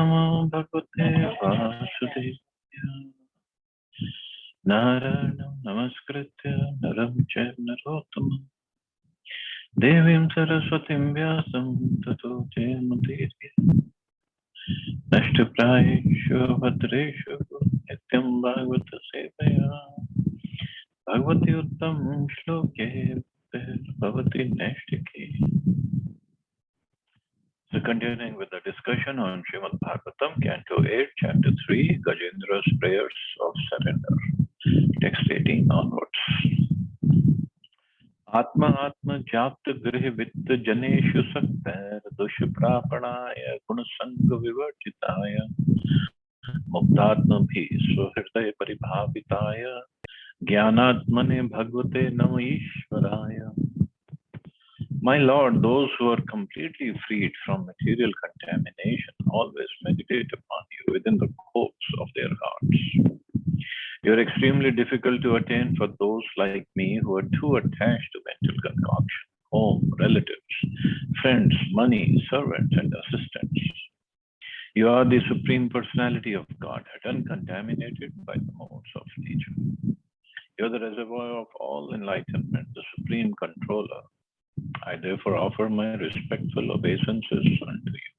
Namo Bhagavate Vasudevaya. Naranam Namaskritya Naram Chaiva Narottamam Devim Saraswatim Vyasam Tato Jayamudiriya Nashtaprayeshu Bhadreshu Nityam Bhagavata Sevaya Bhagavati Uttam Shloke Bhavati Nashtike. So continuing with the discussion on Srimad Bhagavatam, Canto 8, Chapter 3, Gajendra's Prayers of Surrender. Text 18 onwards. Atma Atma Japta Grihi Vitta Janeshu Saktar Dushaprapanaya Gunasanga Vivarjitaya Muktatma Bhi Swahridaya Paribhavitaya Jnanatmane Bhagavate Nama Ishvaraya. My Lord, those who are completely freed from material contamination always meditate upon you within the courts of their hearts. You are extremely difficult to attain for those like me who are too attached to mental concoction, home, relatives, friends, money, servants, and assistants. You are the Supreme Personality of Godhead, uncontaminated by the modes of nature. You are the reservoir of all enlightenment, the Supreme Controller. I therefore offer my respectful obeisances unto you.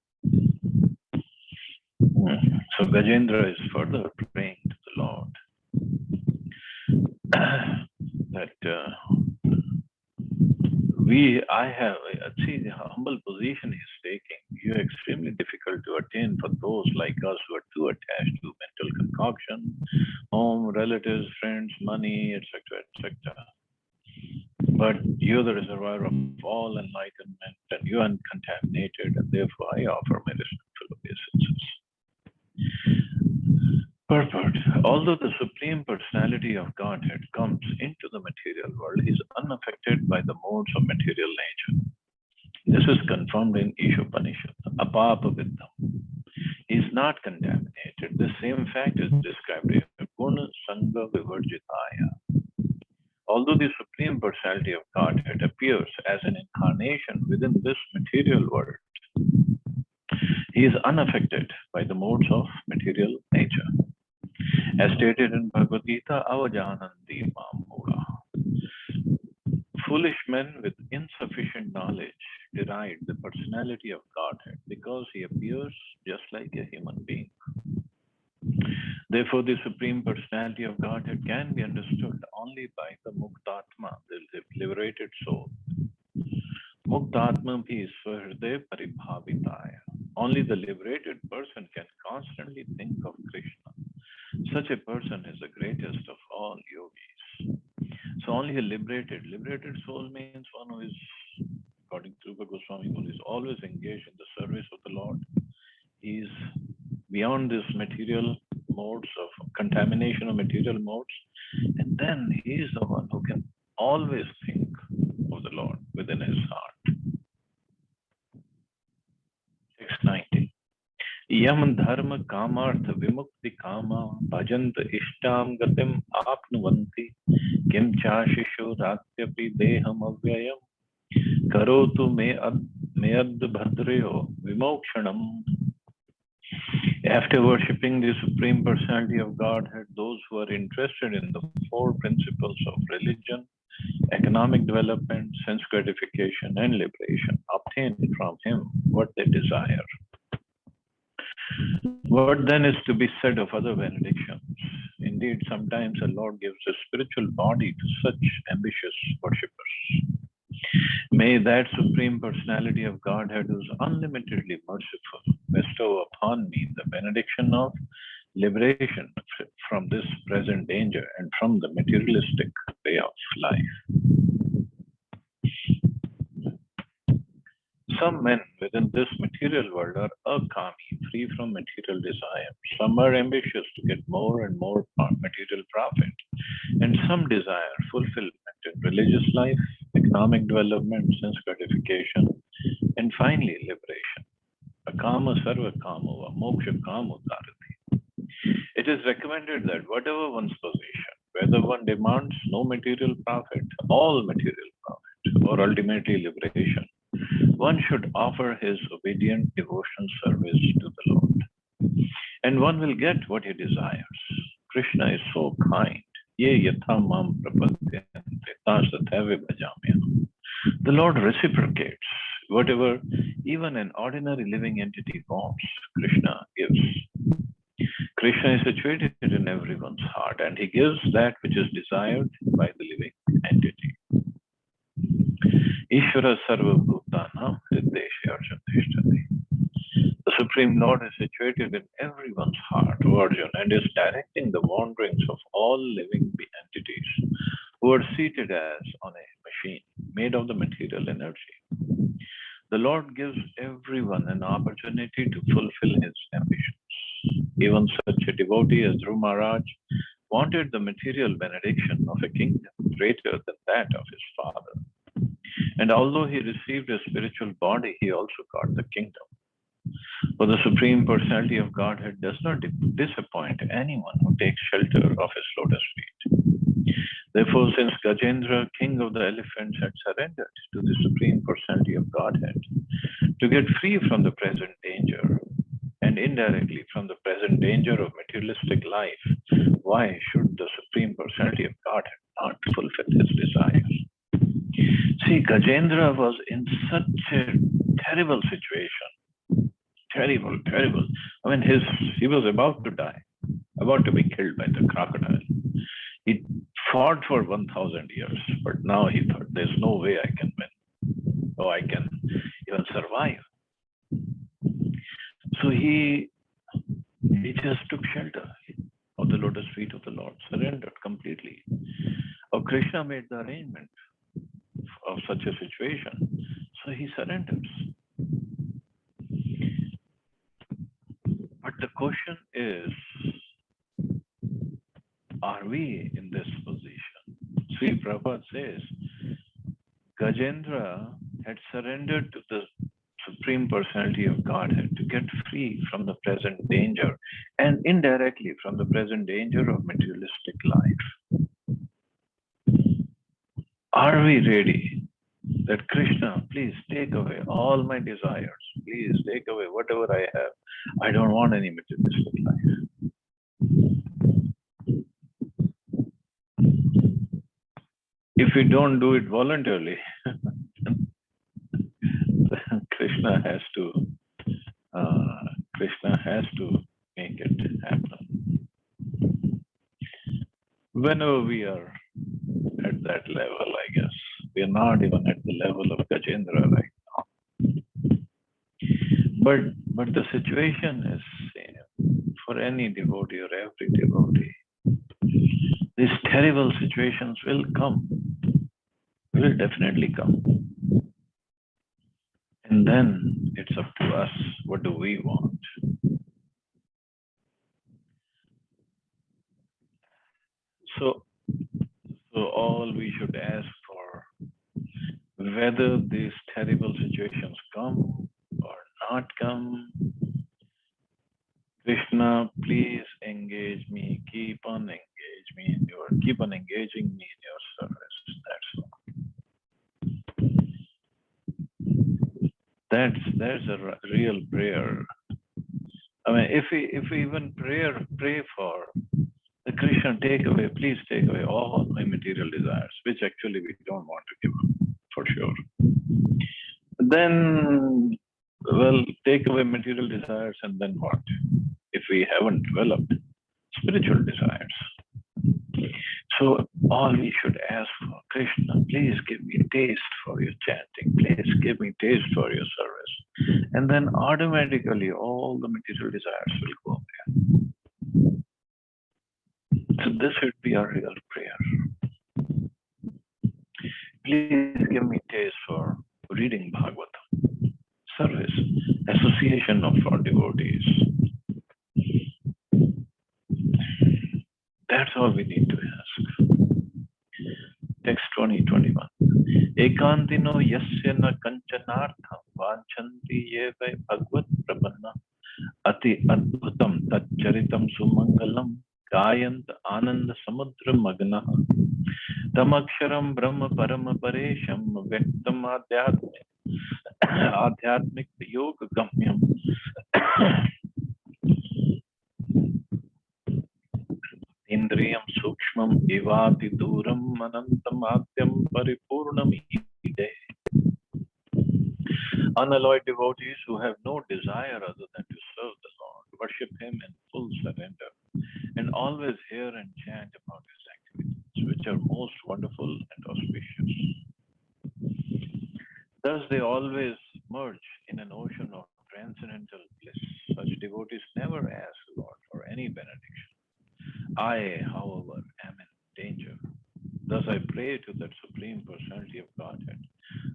So Gajendra is further praying to the Lord that see the humble position he's taking. You are extremely difficult to attain for those like us who are too attached to mental concoction, home, relatives, friends, money, etc., etc. But you're the reservoir of all enlightenment and you're uncontaminated, and therefore I offer my respectful obeisances. Purport. Although the Supreme Personality of Godhead comes into the material world, he is unaffected by the modes of material nature. This is confirmed in Ishopanishad. Apapa Viddham. He is not contaminated. The same fact is described in Guna Sangha Vivarjitaya. Although the Supreme Personality of Godhead appears as an incarnation within this material world, he is unaffected by the modes of material nature. As stated in Bhagavad Gita, Avajananti Mamula. Foolish men with insufficient knowledge deride the personality of Godhead because he appears just like a human being. Therefore, the Supreme Personality of Godhead can be understood only by the Muktatma, the liberated soul. Muktatma bhi Swahridaya Paribhavitaya. Only the liberated person can constantly think of Krishna. Such a person is the greatest of all yogis. So only a liberated soul means one who is, according to Rupa Goswami, who is always engaged in the service of the Lord. He is beyond this material modes of contamination of material modes, and then he is the one who can always think of the Lord within his heart. Text 90. Yam dharma kamartha vimukti kama bhajanta ishtam gatim apnuvanti kim chashishu rakyapi deham avyayam karotu mead bhadreyo vimokshanam. After worshipping the Supreme Personality of Godhead, those who are interested in the four principles of religion, economic development, sense gratification, and liberation obtain from him what they desire. What then is to be said of other benedictions? Indeed, sometimes the Lord gives a spiritual body to such ambitious worshippers. May that Supreme Personality of Godhead, who is unlimitedly merciful, bestow upon me the benediction of liberation from this present danger and from the materialistic way of life. Some men within this material world are akami, free from material desire. Some are ambitious to get more and more material profit, and some desire fulfillment in religious life, economic development, sense gratification, and finally liberation. Akama sarva kamo, moksha kamo tarati. It is recommended that whatever one's position, whether one demands no material profit, all material profit, or ultimately liberation, one should offer his obedient devotional service to the Lord. and one will get what he desires. Krishna is so kind. Ye yatha mam prapadyante tastathavi bhajamyaham. The Lord reciprocates whatever even an ordinary living entity wants. Krishna gives. Krishna is situated in everyone's heart, and he gives that which is desired by the living entity. Ishvara sarva bhutanam hrideshe arjuntishtati. The Supreme Lord is situated in everyone's heart, O Arjun, and is directing the wanderings of all living entities who are seated as on a machine made of the material energy. The Lord gives everyone an opportunity to fulfill his ambitions. Even such a devotee as Dhruva Maharaj wanted the material benediction of a kingdom greater than that of his father. And although he received a spiritual body, he also got the kingdom. For the Supreme Personality of Godhead does not disappoint anyone who takes shelter of his lotus feet. Therefore, since Gajendra, king of the elephants, had surrendered to the Supreme Personality of Godhead to get free from the present danger and indirectly from the present danger of materialistic life, why should the Supreme Personality of Godhead not fulfill his desires? See, Gajendra was in such a terrible situation. Terrible, terrible. I mean, he was about to die, about to be killed by the crocodile. He fought for 1,000 years, but now he thought, there's no way I can win. Oh, I can even survive. So he just took shelter of the lotus feet of the Lord, surrendered completely. Oh, Krishna made the arrangement of such a situation, so he surrenders. But the question is, are we in this position? Sri Prabhupada says, Gajendra had surrendered to the Supreme Personality of Godhead to get free from the present danger and indirectly from the present danger of materialistic life. Are we ready that Krishna, please take away all my desires. Please take away whatever I have. I don't want any materialistic life. If we don't do it voluntarily, Krishna has to make it happen. Whenever we are at that level, I guess, we are not even at the level of Gajendra right now. But the situation is same for any devotee or every devotee. These terrible situations will come, will definitely come. And then it's up to us, what do we want? So all we should ask for, whether these terrible situations come or not come, Krishna, please engage me, keep on engaging me in your service. That's all. That's a real prayer. I mean, if we even pray for the Krishna, please take away all my material desires, which actually we don't want to give up, for sure. Then, well, take away material desires, and then what? If we haven't developed spiritual desires. So all we should ask for, Krishna, please give me taste for your chanting. Please give me taste for your service. And then automatically all the material desires will go away. So this should be our real prayer. Please give me taste for reading Bhagavatam, service, association of our devotees. That's all we need to ask. Text 20-21. Ekantino yasya na kanchanartham vanchanti ye vai bhagavad prapanna ati adbhutam tat charitam sumangalam gayant ananda samudra magna tamaksharam brahma parama paresham vyaktam adhyatmik yoga gamyam Gyanendriyam Sukshmam Evati Duram Anantamatyam Paripurnam Ide. Unalloyed devotees who have no desire other than to serve the Lord, worship Him in full surrender, and always hear and chant about His activities, which are most wonderful and auspicious. Thus they always merge in an ocean of transcendental bliss. Such devotees never ask the Lord for any benediction. I, however, am in danger. Thus I pray to that Supreme Personality of Godhead,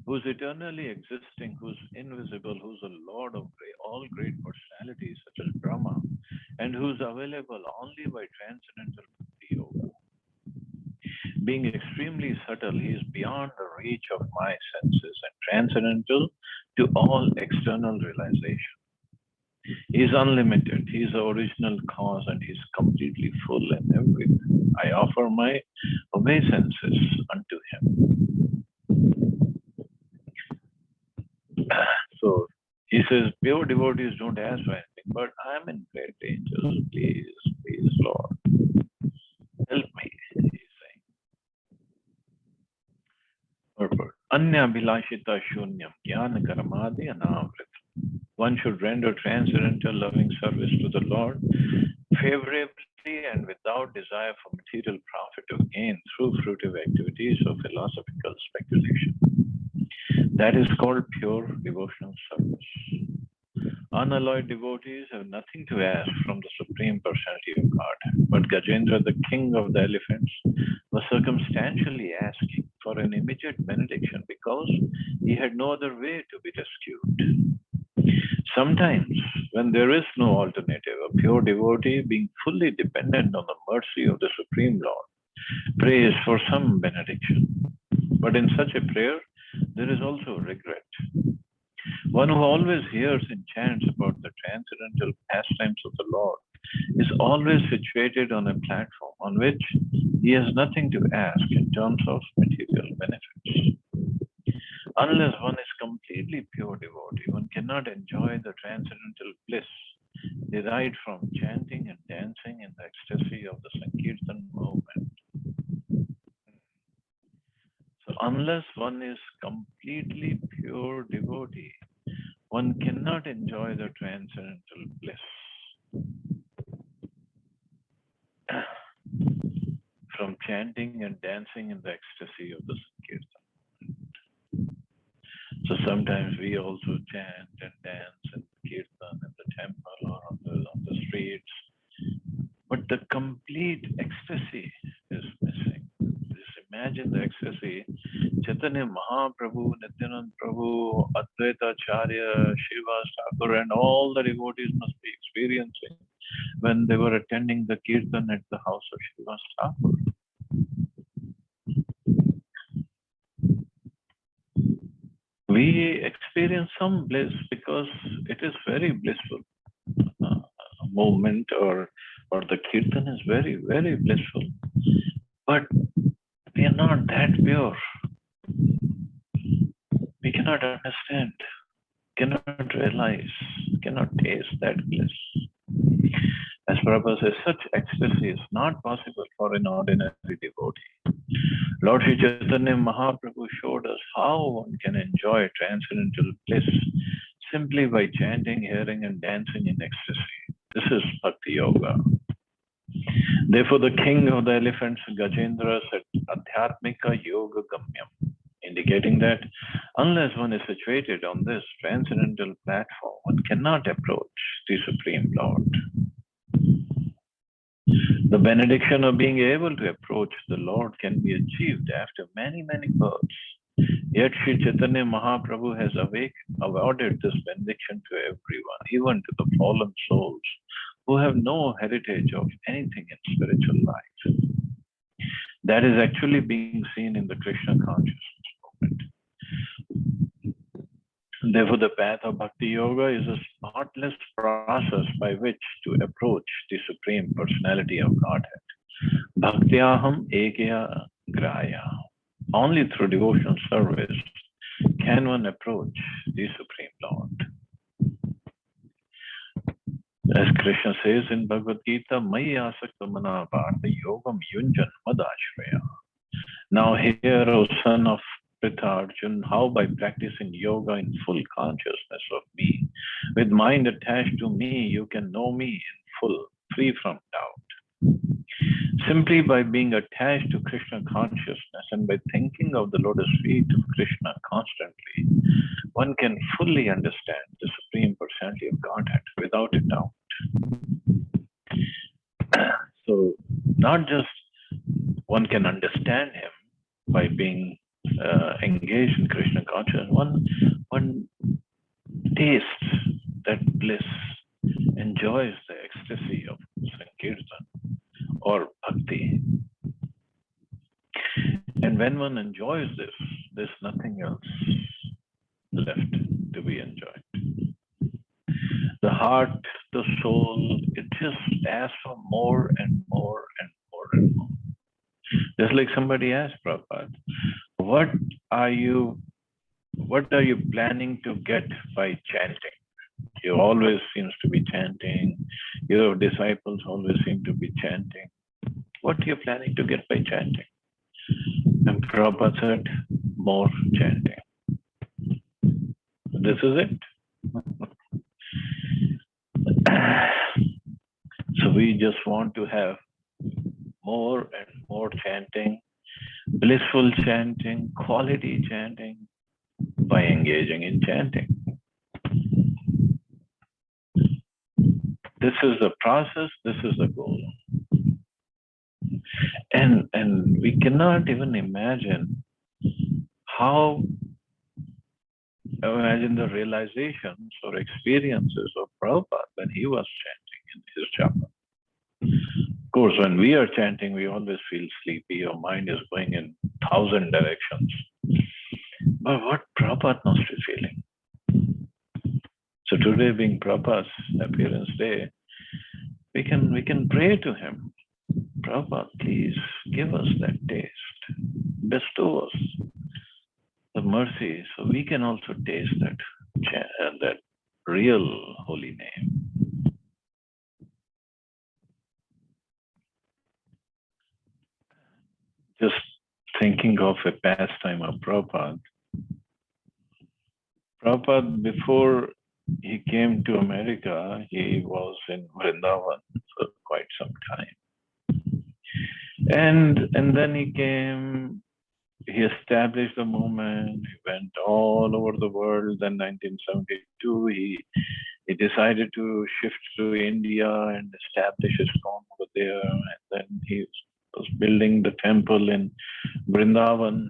who is eternally existing, who is invisible, who is the Lord of all great personalities such as Brahma, and who is available only by transcendental yoga. Being extremely subtle, he is beyond the reach of my senses and transcendental to all external realization. He is unlimited, he is the original cause, and he is completely full in everything. I offer my obeisances unto him. So he says, pure devotees don't ask for anything, but I am in great danger. Please, please, Lord, help me, he is saying. Purport. Anya Bhilashita Shunyam Jnana Karamadi Anavrit. One should render transcendental loving service to the Lord favorably and without desire for material profit or gain through fruitive activities or philosophical speculation. That is called pure devotional service. Unalloyed devotees have nothing to ask from the Supreme Personality of God, but Gajendra, the king of the elephants, was circumstantially asking for an immediate benediction because he had no other way to be rescued. Sometimes, when there is no alternative, a pure devotee, being fully dependent on the mercy of the Supreme Lord, prays for some benediction. But in such a prayer, there is also regret. One who always hears and chants about the transcendental pastimes of the Lord is always situated on a platform on which he has nothing to ask in terms of material benefits. Unless one is completely pure devotee, one cannot enjoy the transcendental bliss derived from chanting and dancing in the ecstasy of the Sankirtan movement. So unless one is completely pure devotee, one cannot enjoy the transcendental bliss from chanting and dancing in the ecstasy of the Sankirtan. So sometimes we also chant and dance in Kirtan in the temple or on the streets, but the complete ecstasy is missing. Just imagine the ecstasy. Chaitanya Mahaprabhu, Nityanand Prabhu, Advaita Acharya, Srivas Thakur, and all the devotees must be experiencing when they were attending the Kirtan at the house of Srivas Thakur. We experience some bliss because it is very blissful. Movement or the Kirtan is very, very blissful. But we are not that pure. We cannot understand, cannot realize, cannot taste that bliss. As Prabhupada says, such ecstasy is not possible for an ordinary devotee. Lord Sri Chaitanya Mahaprabhu showed us how one can enjoy transcendental bliss simply by chanting, hearing, and dancing in ecstasy. This is Bhakti Yoga. Therefore, the king of the elephants, Gajendra, said Adhyatmika Yoga Gamyam, indicating that unless one is situated on this transcendental platform, one cannot approach the Supreme Lord. The benediction of being able to approach the Lord can be achieved after many, many births. Yet Sri Chaitanya Mahaprabhu has awarded this benediction to everyone, even to the fallen souls who have no heritage of anything in spiritual life. That is actually being seen in the Krishna consciousness movement. Therefore, the path of Bhakti Yoga is a spotless process by which to approach the Supreme Personality of Godhead. Bhaktyaham ekya graya. Only through devotional service can one approach the Supreme Lord. As Krishna says in Bhagavad Gita, Maya asakta mana partha yogam yunjan madashraya. Now here, O son of Pritharjun, how by practicing yoga in full consciousness of me, with mind attached to me, you can know me in full, free from doubt. Simply by being attached to Krishna consciousness and by thinking of the lotus feet of Krishna constantly, one can fully understand the Supreme Personality of Godhead without a doubt. So, not just one can understand him by being engaged in Krishna consciousness, one tastes that bliss, enjoys the ecstasy of Sankirtan or Bhakti. And when one enjoys this, there's nothing else left to be enjoyed. The heart, the soul, it just asks for more and more and more and more. Just like somebody asked Prabhupada, what are you planning to get by chanting? You always seems to be chanting. Your disciples always seem to be chanting. What are you planning to get by chanting? And Prabhupada said, more chanting. This is it. So we just want to have more and more chanting, blissful chanting, quality chanting, by engaging in chanting. This is the process, this is the goal. And we cannot even imagine the realizations or experiences of Prabhupada when he was chanting in his chapel. Of course, when we are chanting, we always feel sleepy, our mind is going in 1,000 directions. But what Prabhupada must be feeling. So today being Prabhupada's appearance day, we can pray to him. Prabhupada, please give us that taste. Bestow us the mercy so we can also taste that real holy name. Just thinking of a pastime of Prabhupada. Prabhupada, before he came to America, he was in Vrindavan for quite some time. And then he came, he established the movement, he went all over the world. Then 1972, he decided to shift to India and establish his home over there. And then he was building the temple in Vrindavan.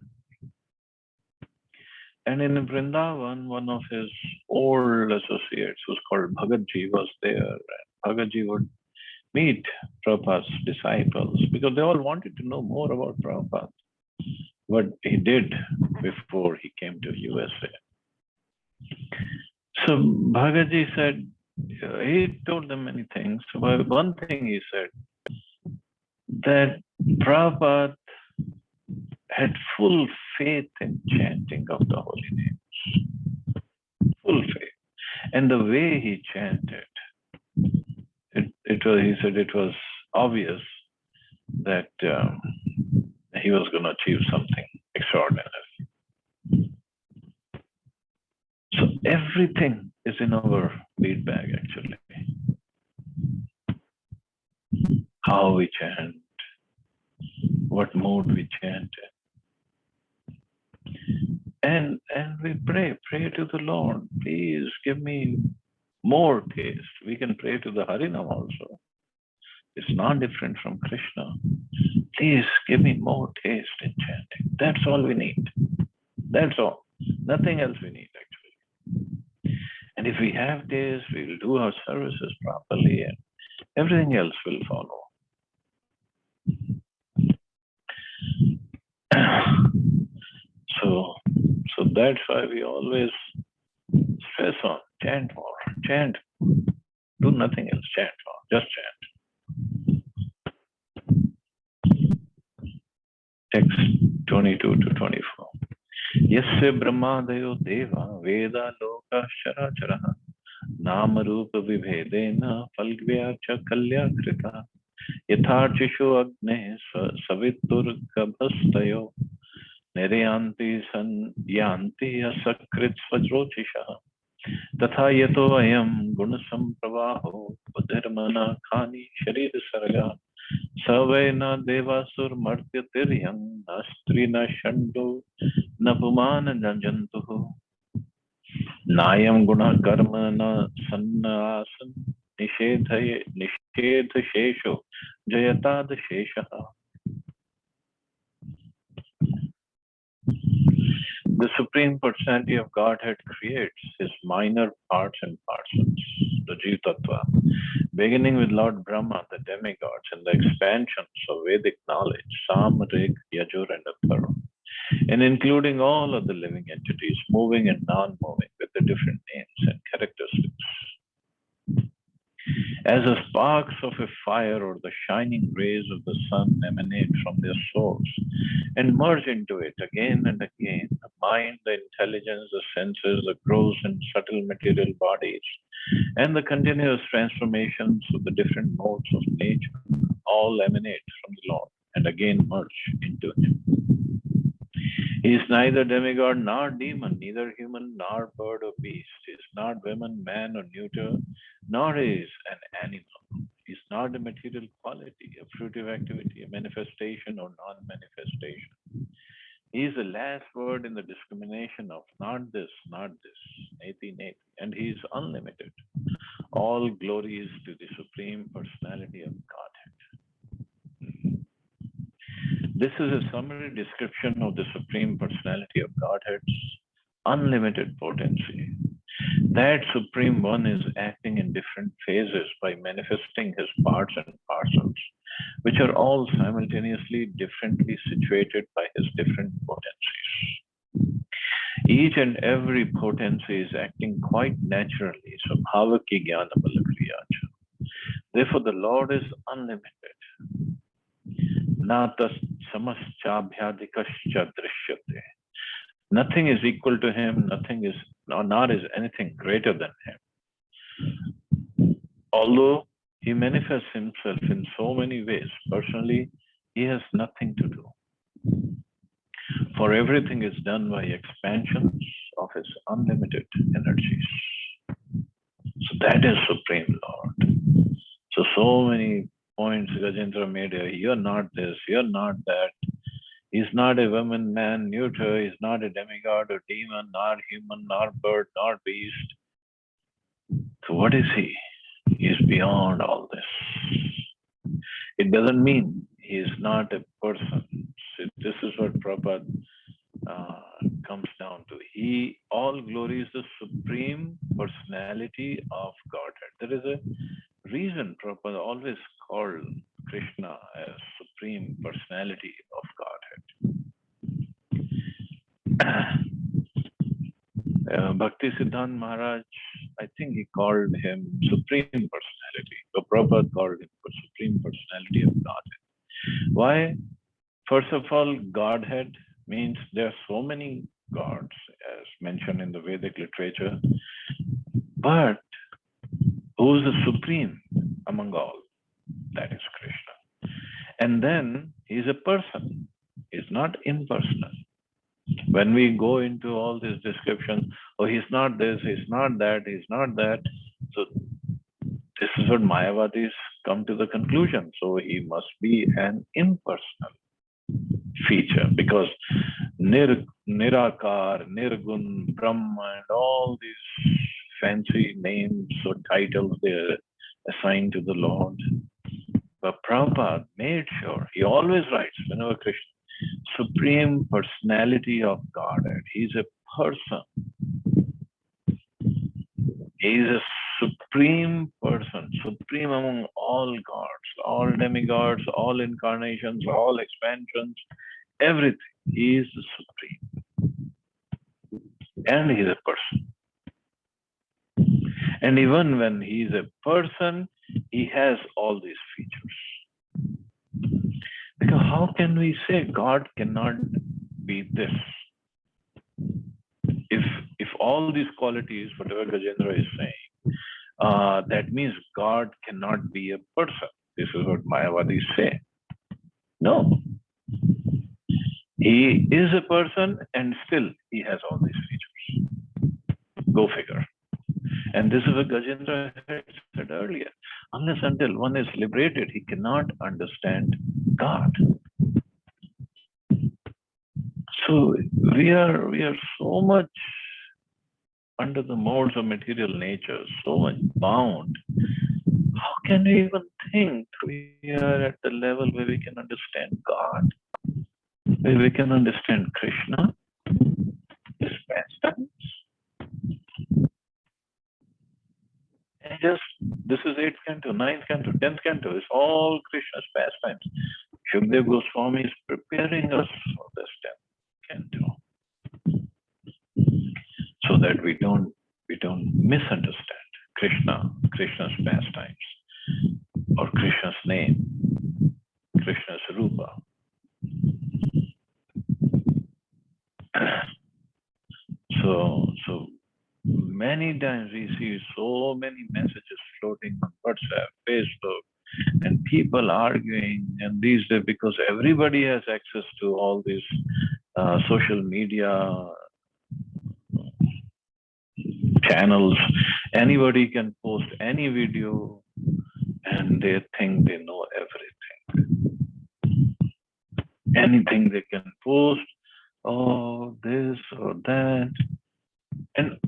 And in Vrindavan, one of his old associates, who's called Bhagatji, was there. Bhagatji would meet Prabhupada's disciples because they all wanted to know more about Prabhupada, what he did before he came to USA. So Bhagatji said, he told them many things. But one thing he said, that Prabhupada had full faith in chanting of the holy names. Full faith. And the way he chanted, he said it was obvious that he was going to achieve something extraordinary. So everything is in our feedback, actually. How we chant, what mood we chant in. And we pray to the Lord, please give me more taste. We can pray to the Harinam also. It's not different from Krishna. Please give me more taste in chanting. That's all we need. That's all. Nothing else we need, actually. And if we have taste, we will do our services properly and everything else will follow. So that's why we always stress on chant more, chant. Do nothing else, chant more, just chant. Text 22 to 24. Yasya brahmadayo deva veda loka characharaha Namrup विभेदेन फल्ग्व्या च कल्या कृता यथार्चिषु अग्ने सवितुर्गभस्तयो निर्यान्ति यान्ति असकृत् स्वरोचिषः तथा यतो अयं गुणसंप्रवाहो बुद्धिर्मना खानि शरीर सर्गा स वै न देवासुरमर्त्यतिर्यं न स्त्री न षण्डो न पुमान न जन्तुः नायं गुणः कर्म न सन्नासन् निषेध शेषो जयताद शेषः. The Supreme Personality of Godhead creates his minor parts and parcels, the Jiva Tattva, beginning with Lord Brahma, the demigods, and the expansions of Vedic knowledge, Sam, Rig, Yajur, and Atharva, and including all of the living entities, moving and non-moving, with the different names and characteristics. As the sparks of a fire or the shining rays of the sun emanate from their source and merge into it again and again, the mind, the intelligence, the senses, the gross and subtle material bodies, and the continuous transformations of the different modes of nature all emanate from the Lord and again merge into him. He is neither demigod nor demon, neither human nor bird or beast. He is not woman, man, or neuter, nor is an animal. He is not a material quality, a fruitive activity, a manifestation or non-manifestation. He is the last word in the discrimination of not this, neti, neti, and he is unlimited. All glory is to the Supreme Personality of Godhead. This is a summary description of the Supreme Personality of Godhead's unlimited potency. That Supreme One is acting in different phases by manifesting his parts and parcels, which are all simultaneously differently situated by his different potencies. Each and every potency is acting quite naturally. So, bhavaki jnana balakriyacha. Therefore, the Lord is unlimited. Natas samaschabhyadikascha drishyate. Nothing is equal to him, nothing is, nor is anything greater than him. Although he manifests himself in so many ways, personally, he has nothing to do. For everything is done by expansions of his unlimited energies. So that is Supreme Lord. So many points Gajendra made here. You're not this, you're not that. He's not a woman, man, neuter. He's not a demigod or demon, nor human, nor bird, nor beast. So what is he? He's beyond all this. It doesn't mean he is not a person. So this is what Prabhupada comes down to. All glory is the Supreme Personality of Godhead. There is a reason Prabhupada always called Krishna as Supreme Personality of Godhead. Bhakti Siddhanta Maharaj, I think he called him Supreme Personality. So Prabhupada called him Supreme Personality of Godhead. Why? First of all, Godhead means there are so many gods, as mentioned in the Vedic literature. But who is the supreme among all? That is Krishna. And then he is a person. He is not impersonal. When we go into all these descriptions, oh, he's not this, he's not that, he's not that. So this is what Mayavadis come to the conclusion. So he must be an impersonal feature, because Nirakar, Nirgun, Brahma, and all these fancy names or titles they're assigned to the Lord. But Prabhupada made sure, he always writes, whenever Krishna, Supreme Personality of Godhead. He's a person. He is a supreme person, supreme among all gods, all demigods, all incarnations, all expansions, everything. He is the supreme. And he is a person. And even when he is a person, he has all these features. Because how can we say God cannot be this? If all these qualities, whatever Gajendra is saying, that means God cannot be a person. This is what Mayavadis say. No. He is a person and still he has all these features. Go figure. And this is what Gajendra had said earlier. Unless until one is liberated, he cannot understand God. So we are so much under the molds of material nature, so much bound. How can we even think we are at the level where we can understand God, where we can understand Krishna, his pastimes? And just, this is 8th canto, 9th canto, 10th canto, it's all Krishna's pastimes. Shukdev Goswami is preparing us for this 10th canto, so that we don't misunderstand Krishna's pastimes, or Krishna's name, Krishna's rupa. So many times we see so many messages floating on WhatsApp, Facebook, and people arguing, and these days, because everybody has access to all these social media channels, anybody can post any video and they think they know everything. Anything they can post, oh, this or that, and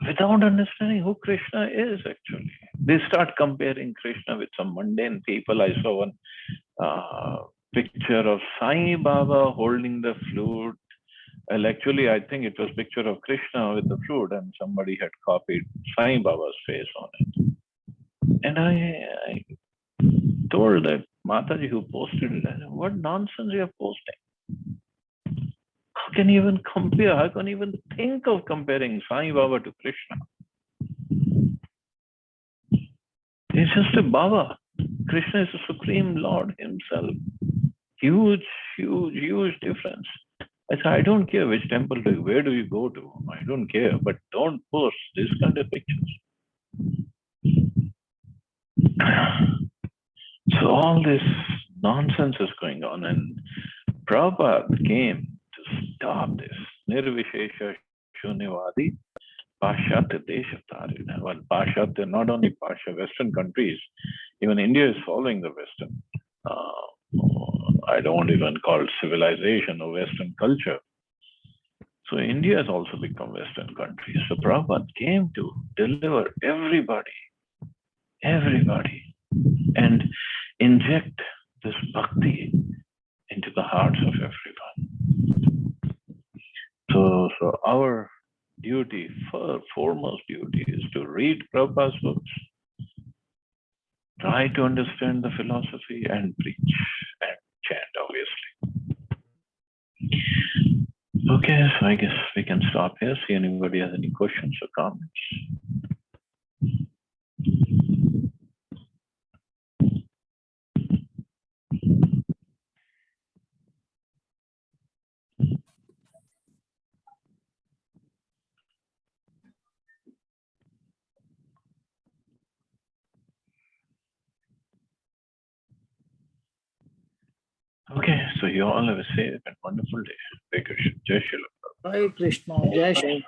without understanding who Krishna is actually. They start comparing Krishna with some mundane people. I saw one picture of Sai Baba holding the flute. Well, actually, I think it was a picture of Krishna with the flute, and somebody had copied Sai Baba's face on it. And I told that Mataji who posted it, I said, what nonsense you are posting? How can you even compare? How can you even think of comparing Sai Baba to Krishna? He's just a Baba. Krishna is the Supreme Lord himself. Huge, huge, huge difference. I said, I don't care which temple do you, where do you go to? I don't care, but don't post this kind of pictures. So all this nonsense is going on, and Prabhupada came to stop this. Nirvishesha Shunyavadi Pashatya Deshatarina. Well, Pashatya, not only Pasha, Western countries, even India is following the Western. I don't even call it civilization or Western culture. So India has also become Western country. So Prabhupada came to deliver everybody, and inject this bhakti into the hearts of everyone. So our duty, foremost duty, is to read Prabhupada's books, try to understand the philosophy, and preach and chant, obviously. Okay, so I guess we can stop here. See anybody has any questions or comments. Okay, so you all have a safe and wonderful day. Jai Krishna. Hare Krishna, Jai Shri